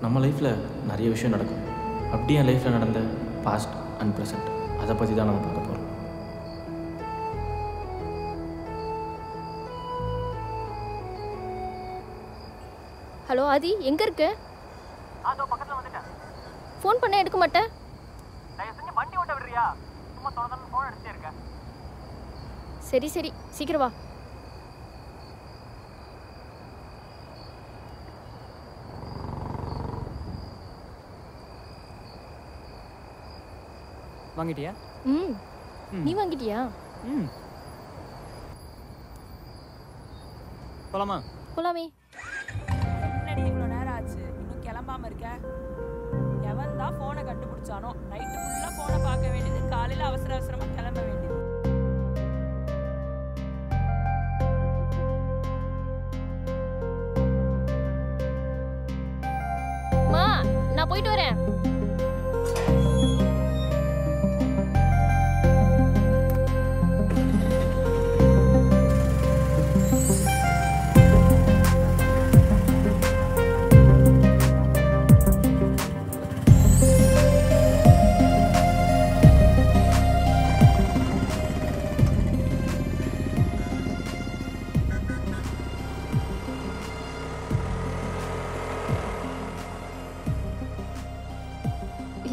நம்ம லைஃப்பில் நிறைய விஷயம் நடக்கும். அப்படியே என் லைஃப்பில் நடந்த பாஸ்ட் அண்ட் ப்ரெசண்ட் அதை பற்றி தான் நம்ம பார்க்க போகிறோம். ஹலோ ஆதி, எங்கே இருக்க? அதோ பக்கத்தில் வந்துட்டேன். ஃபோன் பண்ண எடுக்க மாட்டேன். தயவு செஞ்சு வண்டி ஓட்ட விடுறியா? சும்மா தொடர்ந்து ஃபோன் எடுத்துட்டே இருக்கேன். சரி சரி, சீக்கிரம் வா. வாங்கிட்டியா? ம், நீ வாங்கிட்டியா? ம். போலாமா? போலாமே. என்னடி இவ்வளோ நேரம் ஆச்சு, இன்னும் கிளம்பாம இருக்க? எவன் தான் ஃபோனை கண்டுபிடிச்சானோ, நைட்டு ஃபுல்லாக ஃபோனை பார்க்க வேண்டியது, காலையில் அவசர அவசரமாக கிளம்ப வேண்டியது. மா, நான் போயிட்டு வரேன்.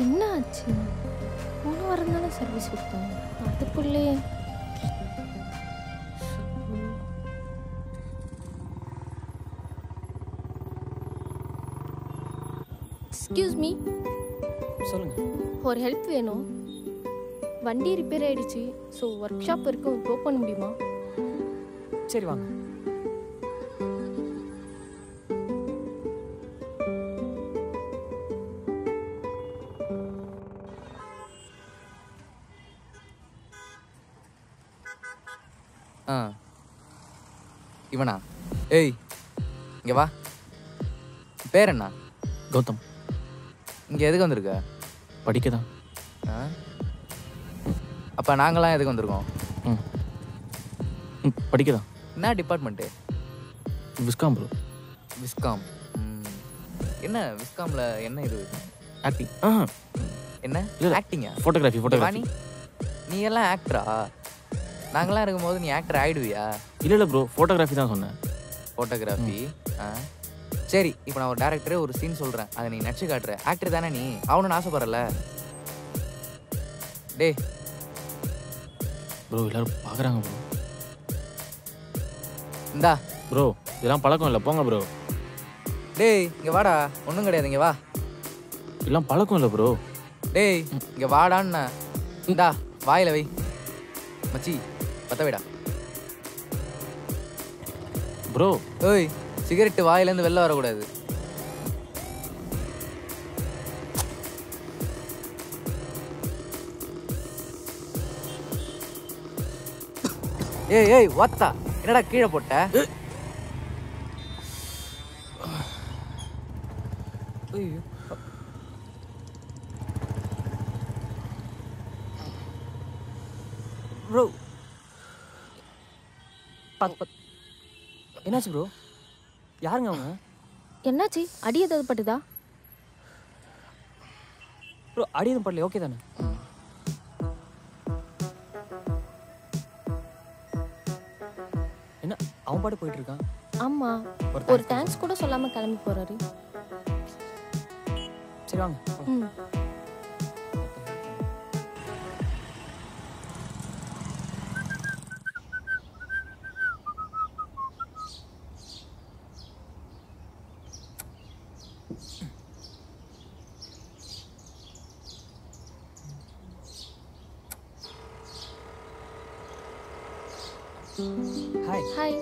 என்ன ஆச்சு? போன வாரம் தானே சர்வீஸ் கொடுத்தோம், அதுக்குள்ளே. எக்ஸ்கியூஸ் மீ, சொல்லுங்க. ஒரு ஹெல்ப் வேணும். வண்டி ரிப்பேர் ஆயிடுச்சு. ஸோ ஒர்க் ஷாப் வரைக்கும் ட்ராப் பண்ண முடியுமா? சரி வாங்க. இவனா? ஏய், இங்கே வா. பேர் என்ன? கௌதம். இங்கே எதுக்கு வந்திருக்க? படிக்க தான். அப்போ நாங்களாம் எதுக்கு வந்திருக்கோம்? படிக்க தான். என்ன டிபார்ட்மெண்ட்டு? Viscom bro. விஸ்காம். என்ன விஸ்காமில் என்ன இது? ஆக்டிங். என்ன இல்லை, ஆக்டிங்கா? ஃபோட்டோகிராஃபி. நீ எல்லாம் ஆக்டரா? நாங்களாம் இருக்கும்போது நீ ஆக்டர் ஆகிடுவியா? இல்லை ப்ரோ, ஃபோட்டோகிராஃபி தான் சொன்னேன். ஃபோட்டோகிராஃபி. சரி, இப்போ நான் ஒரு டேரக்டரே ஒரு சீன் சொல்கிறேன், அதை நீ நடிச்சு காட்டுற. ஆக்டர் தானே நீ? அவனு ஆசைப்படல. டேய் ப்ரோ, எல்லாரும் பார்க்குறாங்க ப்ரோ. இந்தா ப்ரோ, இதெல்லாம் பழக்கம் இல்லை, போங்க ப்ரோ. டேய் இங்கே வாடா. ஒன்றும் கிடையாது, இங்கே வா. இதெல்லாம் பழக்கம் இல்லை ப்ரோ. டேய் இங்கே வாடான்னு. இந்தா வாயில் வை மச்சி, பத்த வைடா. ப்ரோ, ஓய், சிகரெட்டு வாயிலேருந்து வெளில வரக்கூடாது. ஏய் வாத்தா, என்னடா கீழே போட்ட? ப்ரோ என்னாச்சு ப்ரோ? யாருங்க அவங்க? என்னாச்சு? அடி ஏதாவது பட்டுதா? ப்ரோ அடி எதுவும் படல, ஓகே தானே? என்ன அவன் பாட்டு போயிட்டு இருக்கான்? ஆமா, ஒரு தேங்க்ஸ் கூட சொல்லாம கிளம்பி போறாரு. சரி வாங்க. Hi. Hi.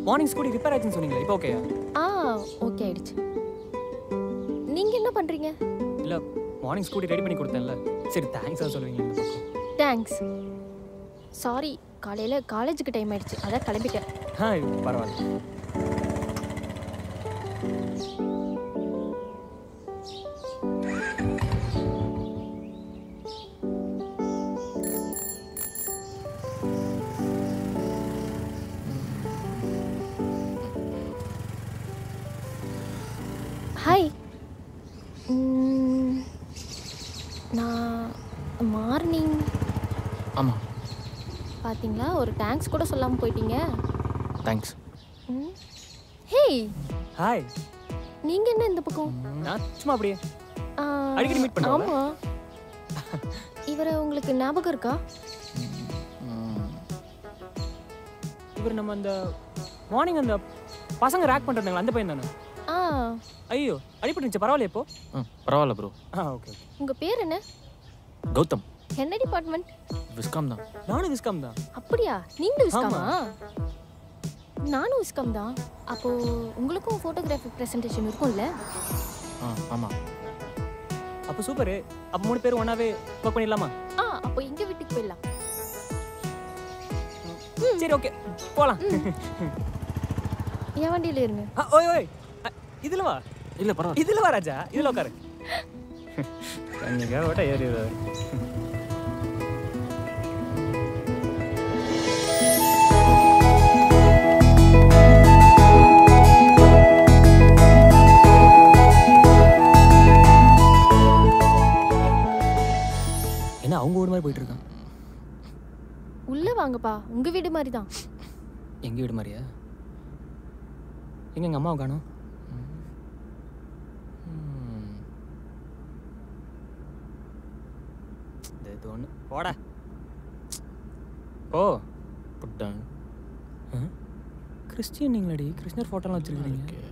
Morning scooty repair ஆச்சுன்னு சொன்னீங்களே, இப்போ ஓகேயா? ஓகே ஆயிடுச்சு. நீங்க என்ன பண்றீங்க? இல்லை, மார்னிங் ஸ்கூட்டி ரெடி பண்ணி கொடுத்தேன்ல. சரி தேங்க்ஸாக சொல்லுவீங்க இந்த பக்கம். தேங்க்ஸ். சாரி, காலையில் காலேஜுக்கு டைம் ஆயிடுச்சு, அதான் கிளம்பிட்டேன். பரவாயில்ல. பார்த்தீங்களா, ஒரு தேங்க்ஸ் கூட சொல்லாமல் போயிட்டீங்க. தேங்க்ஸ். Hey, hi. நீங்கள் என்ன இந்த பக்கம்? நான் சும்மா அப்படியே அடிக்கடி மீட் பண்ணுவோம். ஆமாம். இவரை உங்களுக்கு ஞாபகம் இருக்கா? இவர் நம்ம அந்த மார்னிங் அந்த பசங்க ரேக் பண்ணுறாங்களா அந்த பையன் தானே? ஆ, ஐயோ அடிபட்டுருந்துச்சு, பரவாயில்ல இப்போ? பரவாயில்ல ப்ரோ. ஓகே. உங்கள் பேர் என்ன? கௌதம். என்ன டிபார்ட்மெண்ட்? விஸ்காம் தான். நானும் விஸ்காம் தான். அப்படியா? நீங்களும் விஸ்காமா? நானும் விஸ்காம் தான். அப்போது உங்களுக்கும் ஃபோட்டோகிராஃபி ப்ரெசன்டேஷன் இருக்கும்ல? ஆமாம். அப்போ சூப்பரு. அப்போ 3 பேரும் ஒன்றாவே ஒர்க் பண்ணிடலாமா? அப்போ எங்கள் வீட்டுக்கு போயிடலாம். சரி ஓகே போகலாம். என் வண்டியில் இருங்க. ஓய் ஓய் இதில் வா. இல்லை பரவாயில்ல. இதில் வா ராஜா, இதில் உட்காரு. கண்ணிக்கா ஓட்ட ஏறி என்ன அவங்க வீடு மாதிரி போயிட்டு இருக்கான். உள்ளே வாங்கப்பா, உங்கள் வீடு மாதிரி தான். எங்கள் வீடு மாதிரியா? எங்க எங்கள் அம்மாவை காணோம். இது ஒன்று போட ஓ புட்டாங்க. கிறிஸ்டியன் நீங்களடி, கிருஷ்ணர் ஃபோட்டோலாம் வச்சுருக்கீங்க.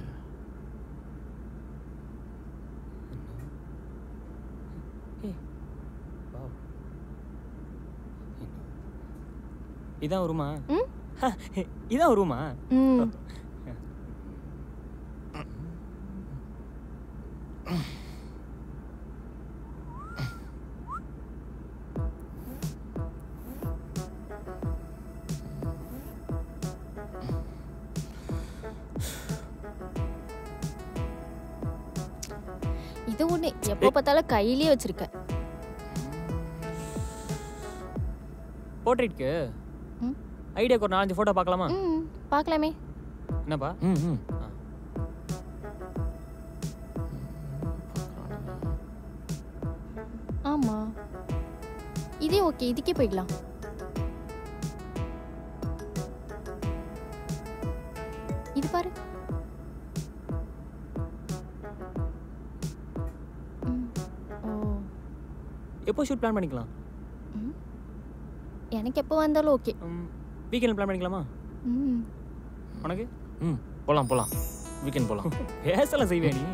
இதான் ரூமா? இதான் ரூமா? இது ஒன்று எப்போ பார்த்தாலும் கையிலேயே வச்சிருக்க. போர்ட்ரேட்க்கு ஐடியாக்கு ஒரு 4-5 ஃபோட்டோ பார்க்கலாமா? பார்க்கலாமே. என்னப்பா? ஆமாம், இதே ஓகே, இதுக்கே போயிடலாம். இது பாரு. எப்போ ஷூட் பிளான் பண்ணிக்கலாம்? எனக்கு எப்போ வந்தாலும் ஓகே. வீக்கெண்ட் பிளான் பண்ணிக்கலாமா? உனக்கு? போகலாம். வீக்கெண்ட் போகலாம். பேசலாம் செய்வேன் நீ.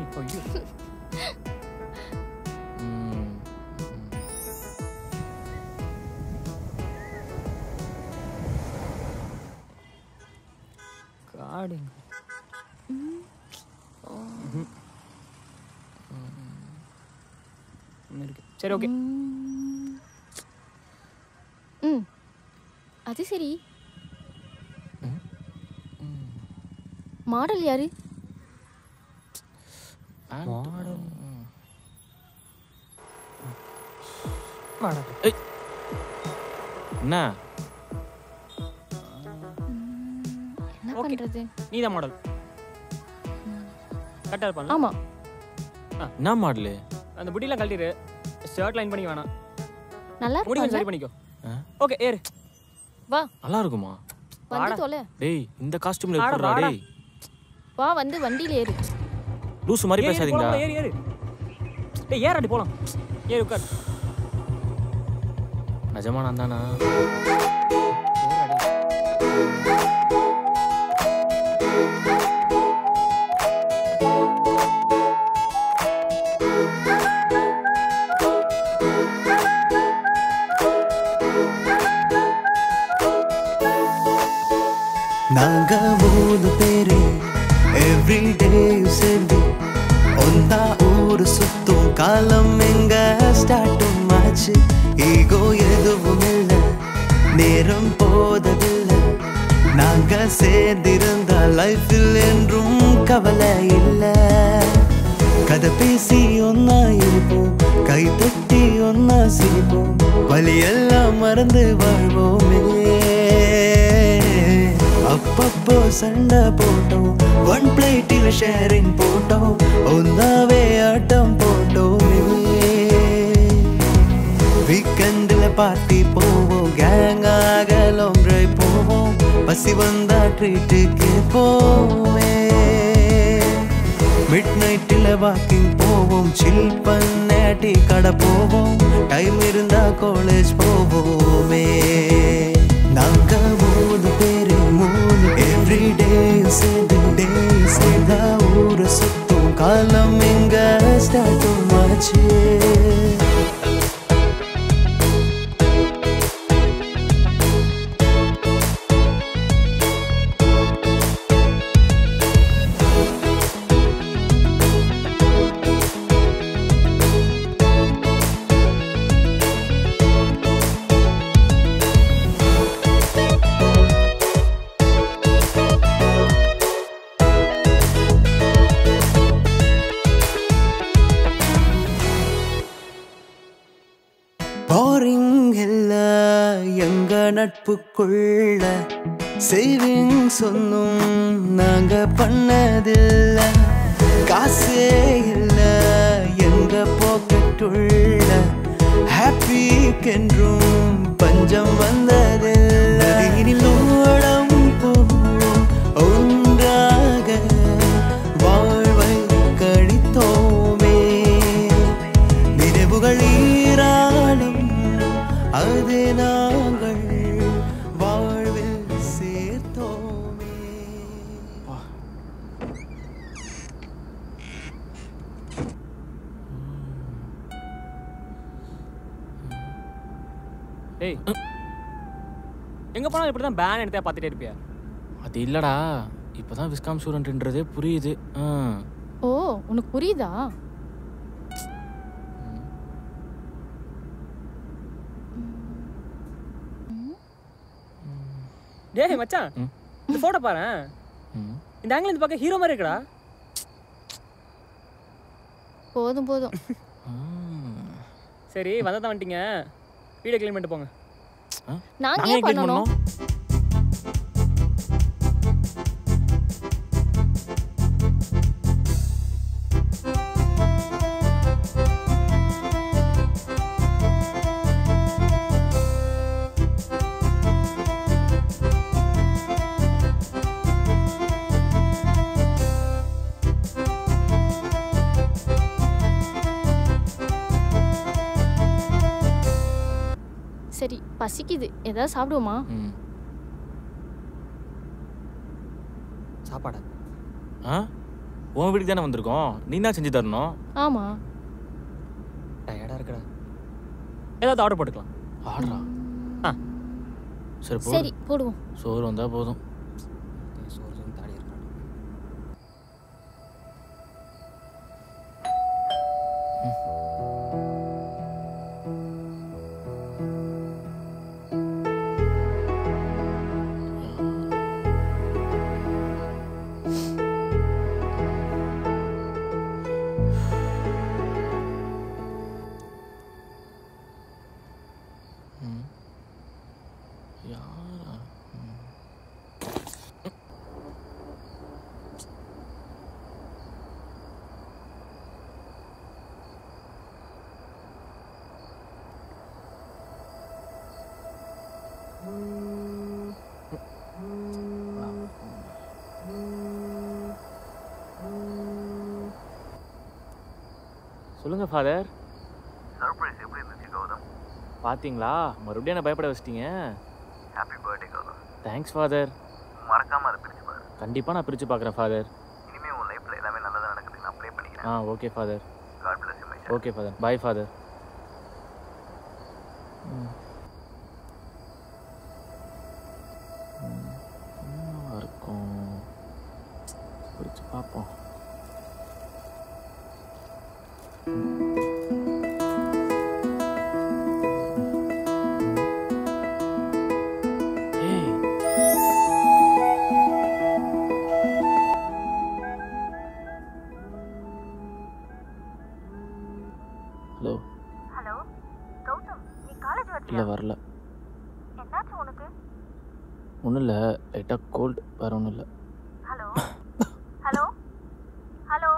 காடு சரி ஓகே. அது சரி, மாடல் யாரு? மாடல் என்ன என்ன பண்றது? நீதான் மாடல். கரெக்டாக இருப்பான். ஆமா. என்ன மாடலு? அந்த புட்டிலாம் கழட்டிடு, ஷர்ட் லைன் பண்ணி வேணாம். நல்லா முடி கொஞ்சம் இருக்கு. சரி பண்ணிக்கோ. ஓகே ஏறு. வா. நல்லா இருக்குமா? வந்து தொலை. டேய் இந்த காஸ்டியூம்ல எப்படிடா டேய்? வா, வந்து வண்டியில ஏறு. லூசு மாதிரி பேசாதீங்கடா. ஏறு ஏறு. டேய் ஏறடி போலாம். ஏறு உட்கார். நிஜமா நான் தானா? நாங்க 3 பேரு எவ்ரிடே சேர்ந்து ஒன்னா ஊரு சுத்தும் காலம் எங்க ஸ்டார்ட்டும் ஆச்சு. ஈகோ எதுவும் இல்லை, நேரம் போதவில்லை. நாங்க சேர்ந்திருந்த லைஃபில் என்றும் கவலை இல்லை. கதை பேசி ஒன்னா இருப்போம், கை தட்டி ஒன்னா சிரிப்போம், வலியெல்லாம் மறந்து வாழ்வோமே. அப்பப்போ சண்டை போட்டோம், ஒன் பிளேட்டில் ஷேரிங் போட்டோம், ஒன்னாவே ஆட்டம் போட்டோமே. வீக்கெண்டில் பார்ட்டி போவோம், கேங் ஆக லாங் பசி வந்தா ட்ரீட்டுக்கு போவேன். மிட் நைட்டில் வாக்கிங் போவோம், சில் பண்ண டீ கடை போவோம், டைம் இருந்தா காலேஜ் போவோமே. நாங்க 3 பேரு 3 எவ்ரிடே சேர்ந்து ஊரை சுத்தும் காலம் எங்க ஸ்டார்ட்டும் ஆச்சு. போரிங் இல்ல எங்க நட்புக்குள்ள, சேவிங்ஸ் ஒன்னும் நாங்க பண்ணதில்ல, காசே இல்ல எங்க பாக்கெட்டுள்ள, ஹாப்பிக்கென்றும் பஞ்சம் வந்ததில்ல. ஓடம் போவோம் ஒன்றாக வாழ்வை கழித்தோமே, நினைவுகள் அதே நாங்கள் வாழ்வில் சேர்த்தோமே. ஏய் எங்க போனாலும் இப்படி தான் பேன் எடுத்தா பார்த்துட்டே இருப்பியா? அது இல்லடா, இப்போதான் விஸ்காம் ஸ்டூடெண்ட்ன்றதே புரியுது. ஓ உனக்கு புரியுதா? டேய் மச்சான், இந்த போட்டோ பாரு. இந்த ஆங்கிள் இந்த பக்கம் ஹீரோ மாதிரி இருக்கடா. போதும் போதும். சரி வந்ததான் வந்துட்டீங்க, வீடியோ க்ளீன் பண்ணிட்டு போங்க. நாங்க ஏன் பண்ணணும்? சரி பசிக்குது, ஏதாவது சாப்பிடுவோமா? சாப்பாடா? உன் வீட்டுக்கு தானே வந்திருக்கோம், நீ தான் செஞ்சு தரணும். ஆமா. டயர்டா இருக்குடா. ஏதாவது ஆர்டர் போட்டுக்கலாம். ஆர்டரா? சரி போடுவோம். சோறு வந்தா போதும். சோறு தாடி இருக்கா? சொல்லுங்க ஃபாதர். சர்ப்ரைஸ் எப்படி இருந்துச்சு கௌதம்? பாத்தீங்களா, மறுபடியும் என்ன பயப்பட வச்சிட்டீங்க. Happy birthday Gautam. Thanks father. மறக்காம அதை பிரிச்சு பாரு. கண்டிப்பா நான் பிரிச்சு பார்க்குறேன் ஃபாதர். இனிமே உன் லைஃப்ல எல்லாமே நல்லதா நடக்குதுன்னு நான் ப்ரே பண்ணிக்கிறேன். Okay father. God bless you my son. Okay father. Bye father. இருக்கும் பிரிச்சு பார்ப்போம். ஹலோ. ஹலோ கௌதம், நீ காலேஜ் வரலையா? இல்லை வரல. என்னாச்சு உனக்கு? ஒன்றும் இல்லை, லைட்டாக கோல்டு, வேறு ஒன்றும் இல்லை. Hello hello hello.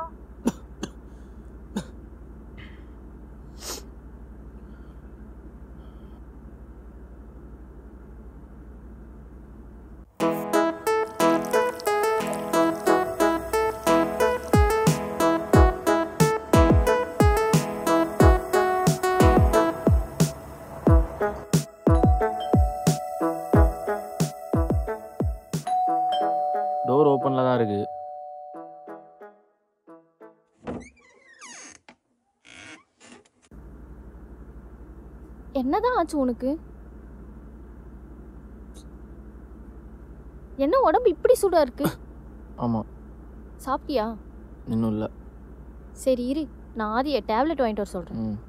டோர் ஓப்பனில் தான் இருக்குது. என்னதான் ஆச்சு உனக்கு? என்ன உடம்பு இப்படி சூடா இருக்கு? ஆமாம். சாப்பிட்டியா? இன்னும் இல்லை. சரி இரு, நான் ஆதியை டேப்லெட் வாங்கிட்டு வர சொல்கிறேன். ம்.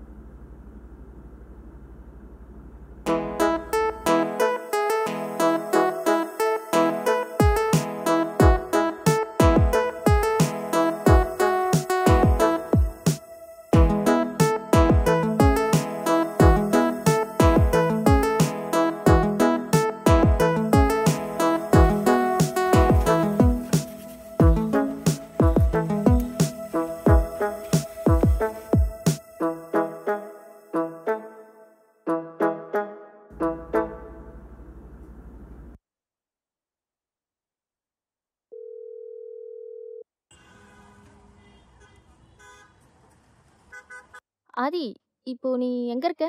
ஆதி, இப்போ நீ எங்க இருக்க?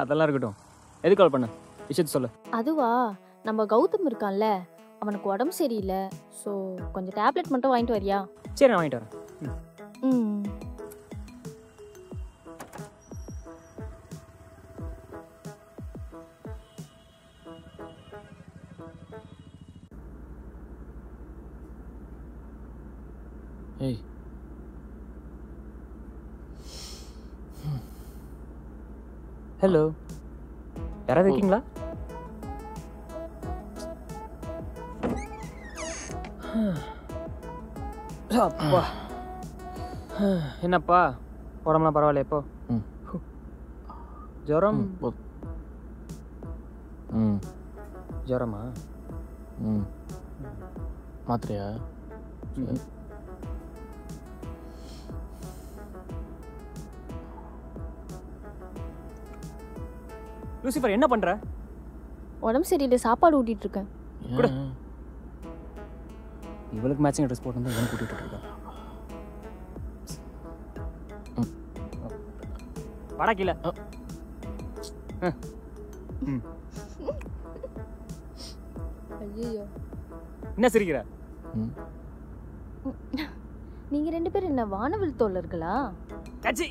அதெல்லாம் இருக்கட்டும். எதுக்கு கால் பண்ண? விஷயத்த சொல்லு. அதுவா, நம்ம கௌதம் இருக்கான்ல, அவனுக்கு உடம்பு சரியில்லை. ஸோ கொஞ்சம் டேப்லெட் மட்டும் வாங்கிட்டு வரியா? சரி, நான் வாங்கிட்டு வரேன். ம். ஏய், ஹலோ, யாராவது இருக்கீங்களா? அப்பா, என்னப்பா உடம்புலாம் பரவாயில்ல? இப்போ ம். ஜுரம்? ம். ஜுரமா? ம். மாத்திரையா? லூசிஃபர், என்ன பண்ற? உடம்பு சரியில்லை, சாப்பாடு ஊட்டிட்டு இருக்கேன். கூட இவளுக்கு மேட்சிங் ட்ரெஸ் போட்டு வந்து கூட்டிட்டு இருக்கா. வாடா கீழே. ஐயோ, என்ன சிரிக்கிற? நீங்க ரெண்டு பேரும் என்ன வானவில் தோழர்களா? கச்சி,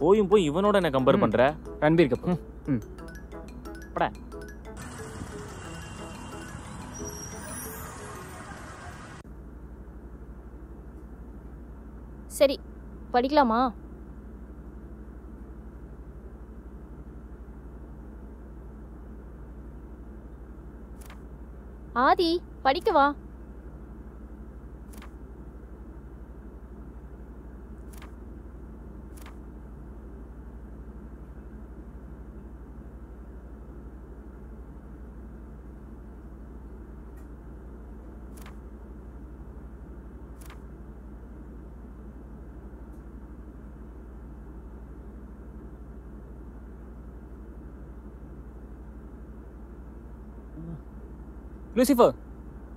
போயும் போய் இவனோட என்ன கம்பேர் பண்ற? ரன்பீர் கபூர். படா. சரி, படிக்கலாமா? ஆதி, படிக்க வா. லூசிஃபர்,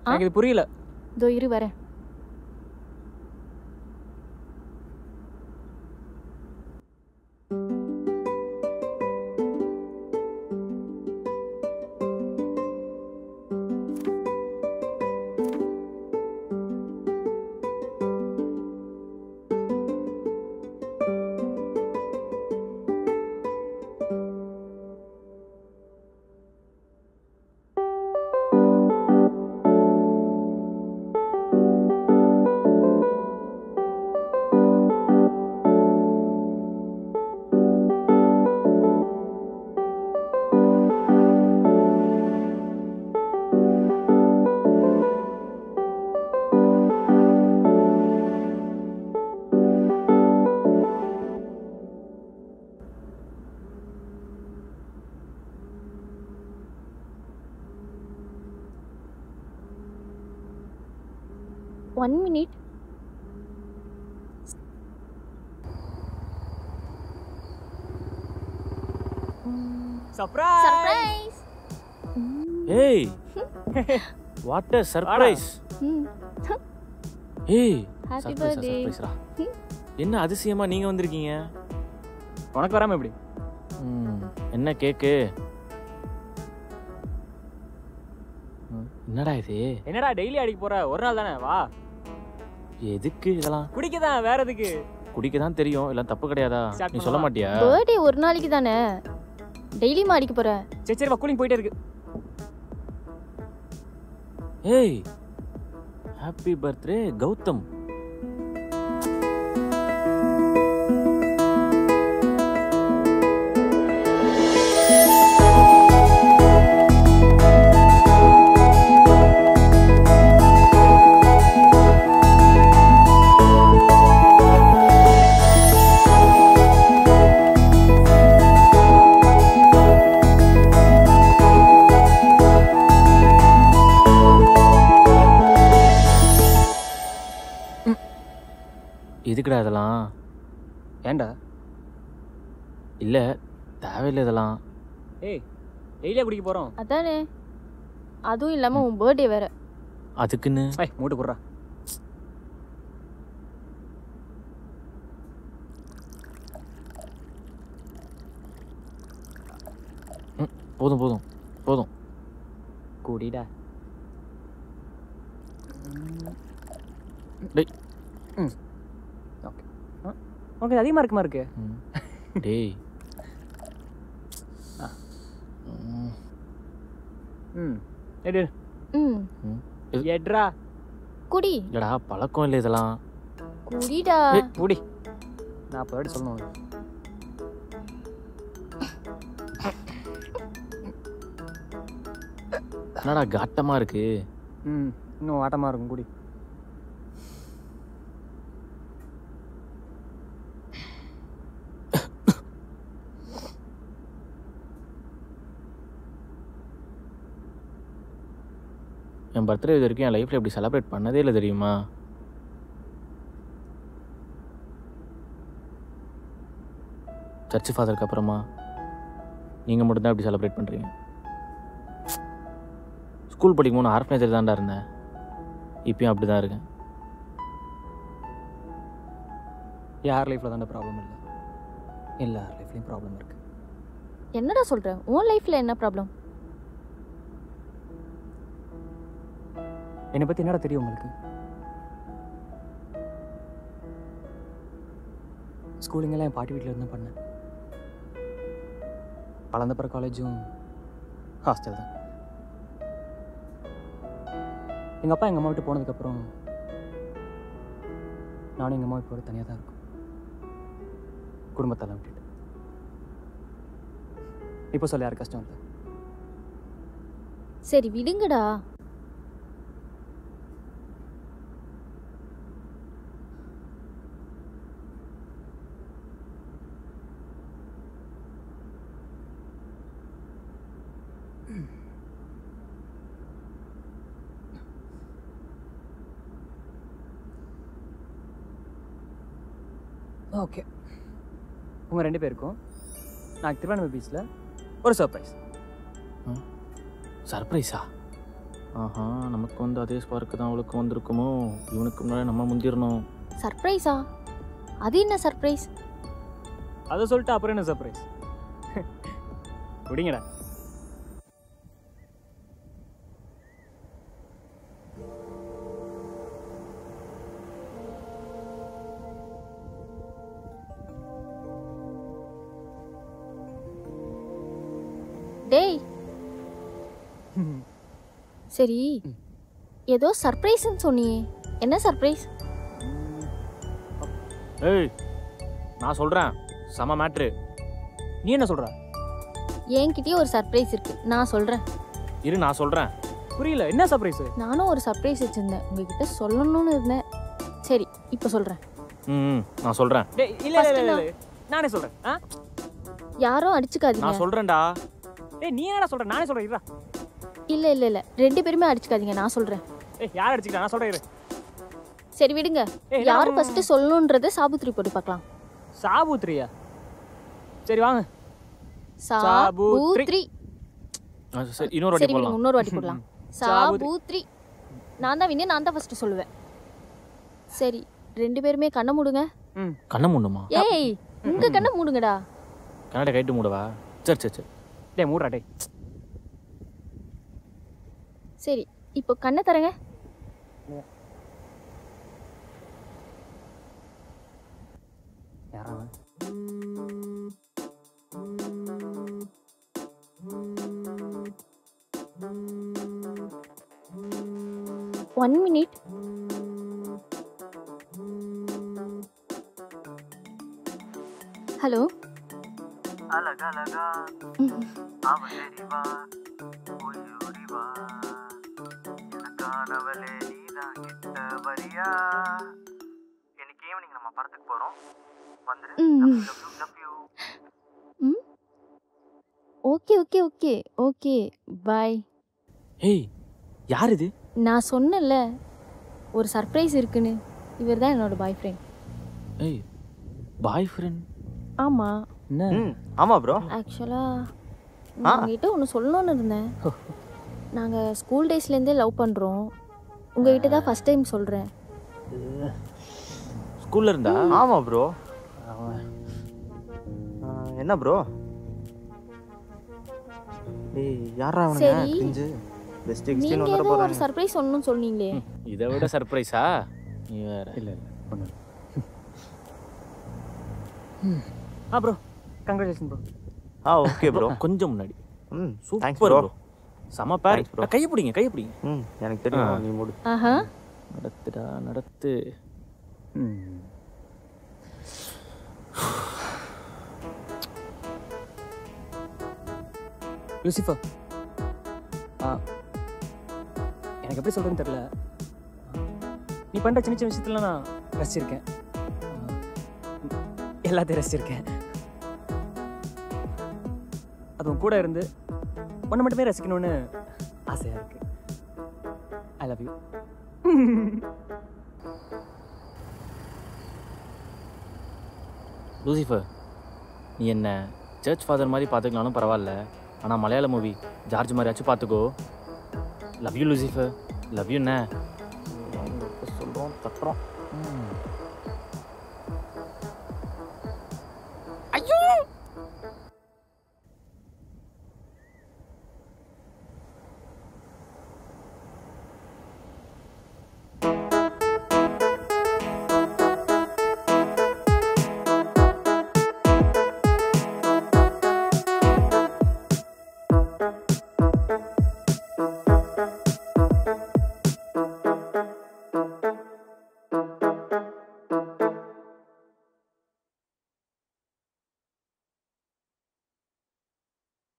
எனக்கு இது புரியல. இதோ இரு வரேன். One minute. Surprise! Surprise! Hey! What a surprise! Hey! Happy birthday! என்ன அதிசயமா நீங்க வந்திருக்கீங்க? உனக்கு வராம எப்படி? என்ன கேக்கு? என்னடா இது? என்னடா டெய்லி அடிக்க போற? ஒரு நாள் தானே, வா. எதுக்கு இதெல்லாம்? குடிக்க தான், வேற எதுக்கு? குடிக்க தான் தெரியும், எல்லாம் தப்பு கிடையாதா? நீ சொல்ல மாட்டியா? பர்த்டே ஒரு நாளைக்கு தானே, டெய்லியுமா அடிக்க போற? சரி சரி வா, கூலிங் போயிட்டே இருக்கு. ஏய், ஹாப்பி பர்த்டே கௌதம். எதுக்குடா இதெல்லாம்? ஏண்டா? இல்லை, தேவையில்லை இதெல்லாம். ஏய், டெய்லியா குடிக்க போகிறோம் அதானே, அதுவும் இல்லாமல் உன் பர்த்டே வேற. அதுக்குன்னு மூட்டு போடுறா. போதும் போதும் போதும், கூடிடா. டேய். ஓகே ஓகே, அதிகமாக இருக்குமா இருக்கு? டேய். எடு. எட்ரா. குடி. இல்லடா, பழக்கம் இல்லை இதெல்லாம். குடிடா. குடி. நான் அப்போ எப்படி சொல்லணும்? என்னடா காட்டமா இருக்கு? இன்னும் ஆட்டமாக இருக்கும், குடி. என் பர்த்டே இது வரைக்கும் என் லைஃப்பில் இப்படி செலிப்ரேட் பண்ணதே இல்லை தெரியுமா? சர்ச் ஃபாதருக்கு அப்புறமா நீங்கள் மட்டும்தான் இப்படி செலிப்ரேட் பண்ணுறீங்க. ஸ்கூல் படிக்கும் போது ஆர்ஃபனேஜில் தான்டா இருந்தேன், இப்பயும் அப்படி தான் இருக்கேன். யார் லைஃப்பில் தானே ப்ராப்ளம் இல்லை, எல்லார் லைஃப்லேயும் ப்ராப்ளம் இருக்குது. என்னடா சொல்கிற? உன் லைஃப்பில் என்ன ப்ராப்ளம்? என்னை பற்றி என்னடா தெரியும் உங்களுக்கு? ஸ்கூலிங்கெல்லாம் என் பாட்டி வீட்டில் இருந்தால் பண்ணேன். வளர்ந்த பிற காலேஜும் ஹாஸ்டல் தான். எங்கள் அப்பா எங்கள் அம்மா விட்டு போனதுக்கப்புறம் நானும் எங்கள் அம்மா இப்போ தனியாக தான் இருக்கும், குடும்பத்தெல்லாம் விட்டுட்டு. இப்போ சொல்ல யார் கஷ்டம் இல்லை. சரி விடுங்கடா. ஓகே, உங்கள் 2 பேருக்கும் நான் திருவண்ணாமலை பீச்சில் ஒரு சர்ப்ரைஸ். சர்ப்ரைஸா? ஆஹா, நமக்கு வந்து அதே ஸ்பார்க்கு தான் அவளுக்கு வந்திருக்குமோ? இவனுக்கு முன்னாடி நம்ம முந்திரணும். சர்ப்ரைஸா? அது என்ன சர்ப்ரைஸ்? அதை சொல்லிட்டு அப்புறம் என்ன சர்ப்ரைஸ்? குடிங்கடா. டேய், சரி ஏதோ சர்ப்ரைஸ்ன்னு சொன்னியே, என்ன சர்ப்ரைஸ்? ஏய், நான் சொல்கிறேன், செம மேட்ரு. நீ என்ன சொல்கிற? என்கிட்டயே ஒரு சர்ப்ரைஸ் இருக்கு, நான் சொல்கிறேன். இரு, நான் சொல்கிறேன். புரியல, என்ன சர்ப்ரைஸு? நானும் ஒரு சர்ப்ரைஸ் வச்சுருந்தேன், உங்ககிட்ட சொல்லணும்னு இருந்தேன். சரி இப்போ சொல்கிறேன். நான் சொல்கிறேன். இல்லை இல்லை இல்லை, நானே சொல்கிறேன். யாரும் அடிச்சுக்காதீங்க. நான் சொல்கிறேன்டா. ஏய், நீ என்னடா சொல்கிற? நானே சொல்கிறேன். இருடா. இல்லை இல்லை இல்லை, 2 பேருமே அடிச்சுக்காதீங்க, நான் சொல்கிறேன். ஏய், யார் அடிச்சுக்கிட்டா? நான் சொல்கிறேன். சரி விடுங்க. யார் ஃபர்ஸ்ட் சொல்லணுன்றதை சாபுத்திரி போட்டு பார்க்கலாம். சாபுத்திரியா? சரி வாங்க. சாபுத்திரி. சரி, இன்னொரு வாட்டி போடலாம். இன்னொரு வாட்டி போடலாம். சாபுத்திரி. நான் தான் வின்னு, நான் தான் ஃபர்ஸ்ட் சொல்லுவேன். சரி, 2 பேருமே கண்ணை மூடுங்க. கண்ணை மூடுமா? ஏய், உங்க கண்ணை மூடுங்கடா. கண்ணாடி கைட்டு மூடவா? சரி சரி சரி. டேய் மூடுறா. டேய் சரி இப்போ கண்ணை தரங்க. யாரா 1 minute. ஹலோ. அழகழகா அவள் தெரிவா ஒளிவா எனக்கானவளே நீதான் கிட்ட வரியா. இன்னைக்கு ஈவினிங் நம்ம படத்துக்கு போறோம், வந்துரு. Love you. Okay okay okay okay bye. ஏய் யார் இது? நான் சொன்னேன்ல ஒரு சர்ப்ரைஸ் இருக்குன்னு. இவர் தான் என்னோட பாய் ஃப்ரெண்ட். ஏய் பாய் ஃப்ரெண்ட்? ஆமாம். என்ன? ஆமாம் ப்ரோ. ஆக்சுவலாக நான் உங்ககிட்ட ஒன்று சொல்லணும்னு இருந்தேன். நாங்கள் ஸ்கூல் டேஸ்லேருந்தே லவ் பண்ணுறோம். உங்ககிட்ட தான் ஃபஸ்ட் டைம் சொல்கிறேன். ஸ்கூல்ல இருந்தா? ஆமாம் ப்ரோ. என்ன ப்ரோ? ஏய் யாரா அவனுங்க? சரி. கிஞ்சு பெஸ்ட் எக்ஸ்டீன் நீங்கள் வந்துட ஏதோ ஒரு போறாங்க. சர்ப்ரைஸ் சொல்லணும்னு சொன்னீங்களே. இதை விட சர்ப்ரைஸா? நீ வேற. இல்லை இல்லை ஒன்று. Bro congratulation bro. Okay bro. கொஞ்சம் முன்னாடி. Thanks super bro. ப்ரோ. செம பேர். bro. கையை பிடிங்க கையை பிடிங்க. எனக்கு தெரியும், நீ மூடு. ஆஹா. நடத்துடா நடத்து. லூசிஃபர், எனக்கு எப்படி சொல்கிறேன்னு தெரில. நீ பண்ணுற சின்ன சின்ன விஷயத்துல நான் ரசிச்சிருக்கேன். எல்லாத்தையும் ரசிச்சிருக்கேன். அதுவும் கூட இருந்து ஒன்று மட்டுமே ரசிக்கணும்னு ஆசையாக இருக்கு. I love you. லூசிஃபர், நீ என்ன சர்ச் ஃபாதர் மாதிரி பார்த்துக்கலாலும் பரவாயில்ல, ஆனால் மலையாள மூவி ஜார்ஜ் மாதிரியாச்சும் பார்த்துக்கோ. Love you Lucifer. Love you என்ன சொல்கிறோம் தட்டுறோம்.